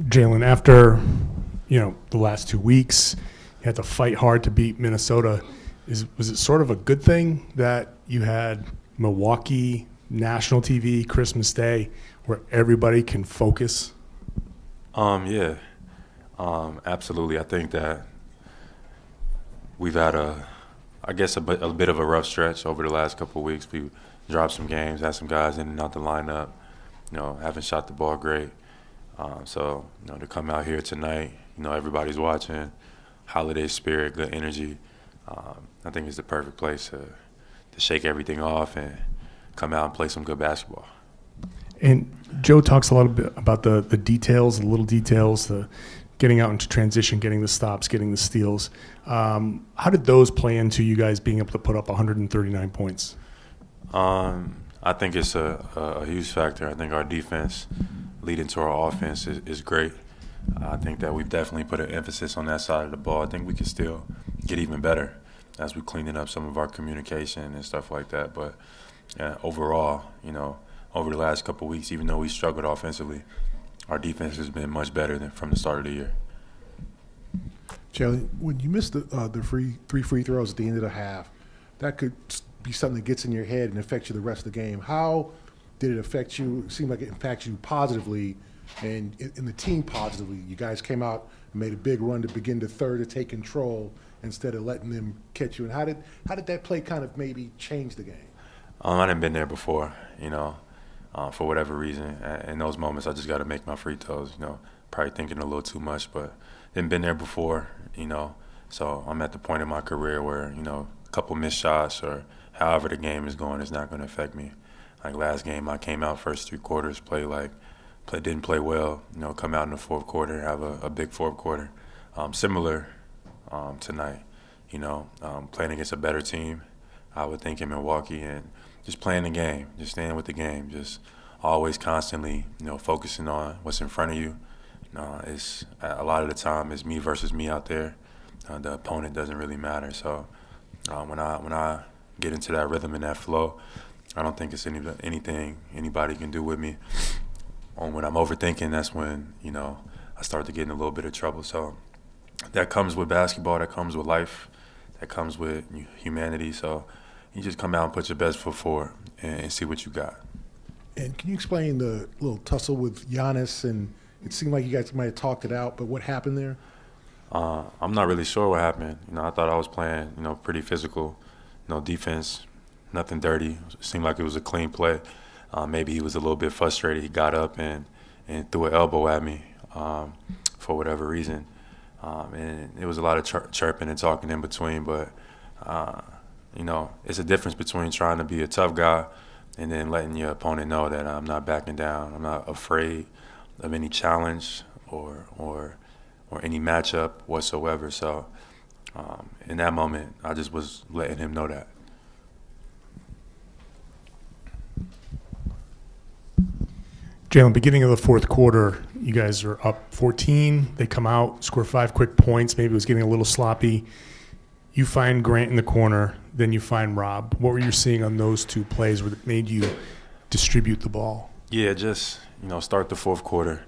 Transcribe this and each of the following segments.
Jaylen, after the last 2 weeks, you had to fight hard to beat Minnesota. Was it sort of a good thing that you had Milwaukee national TV Christmas Day where everybody can focus? Yeah, absolutely. I think that we've had a bit of a rough stretch over the last couple of weeks. We dropped some games, had some guys in and out the lineup, haven't shot the ball great. So to come out here tonight, everybody's watching, holiday spirit, good energy. I think it's the perfect place to shake everything off and come out and play some good basketball. And Joe talks a lot about the details, the little details, the getting out into transition, getting the stops, getting the steals. How did those play into you guys being able to put up 139 points? I think it's a huge factor. I think our defense leading to our offense is great. I think that we've definitely put an emphasis on that side of the ball. I think we can still get even better as we're cleaning up some of our communication and stuff like that. But overall, over the last couple of weeks, even though we struggled offensively, our defense has been much better than from the start of the year. Jaylen, when you miss the three free throws at the end of the half, that could be something that gets in your head and affects you the rest of the game. How did it affect you? It seemed like it impacted you positively and in the team positively. You guys came out and made a big run to begin the third to take control instead of letting them catch you. And how did that play kind of maybe change the game? I hadn't been there before, for whatever reason. In those moments, I just got to make my free throws, probably thinking a little too much, but hadn't been there before, So I'm at the point in my career where, a couple missed shots or however the game is going is not going to affect me. Like last game, I came out first 3 quarters, didn't play well, come out in the fourth quarter, have a big fourth quarter. Similar tonight, playing against a better team, I would think in Milwaukee, and just playing the game, just staying with the game, just always constantly, focusing on what's in front of you. It's a lot of the time it's me versus me out there. The opponent doesn't really matter. So when I get into that rhythm and that flow, I don't think it's anything anybody can do with me. When I'm overthinking, that's when I start to get in a little bit of trouble. So that comes with basketball. That comes with life. That comes with humanity. So you just come out and put your best foot forward and see what you got. And can you explain the little tussle with Giannis? And it seemed like you guys might have talked it out, but what happened there? I'm not really sure what happened. I thought I was playing, pretty physical, defense, nothing dirty. It seemed like it was a clean play. Maybe he was a little bit frustrated. He got up and threw an elbow at me for whatever reason. And it was a lot of chirping and talking in between, but it's a difference between trying to be a tough guy and then letting your opponent know that I'm not backing down. I'm not afraid of any challenge or any matchup whatsoever. So in that moment, I just was letting him know that. Jaylen, beginning of the fourth quarter, you guys are up 14. They come out, score 5 quick points. Maybe it was getting a little sloppy. You find Grant in the corner, then you find Rob. What were you seeing on those 2 plays that made you distribute the ball? Yeah, just, start the fourth quarter.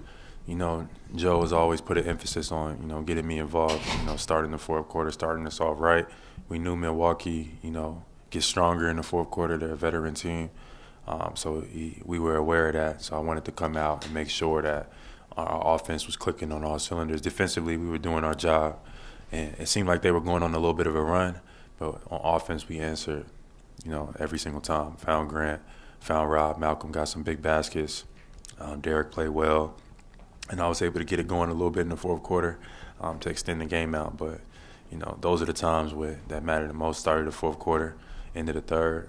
Joe has always put an emphasis on, getting me involved, starting the fourth quarter, starting us off right. We knew Milwaukee, gets stronger in the fourth quarter. They're a veteran team. So we were aware of that. So I wanted to come out and make sure that our offense was clicking on all cylinders. Defensively, we were doing our job. And it seemed like they were going on a little bit of a run. But on offense, we answered, every single time. Found Grant, found Rob. Malcolm got some big baskets. Derek played well. And I was able to get it going a little bit in the fourth quarter to extend the game out. But, those are the times that matter the most. Started the fourth quarter, end of the third,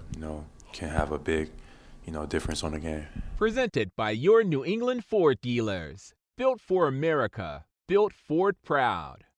can have a big, difference on the game. Presented by your New England Ford dealers. Built for America. Built Ford proud.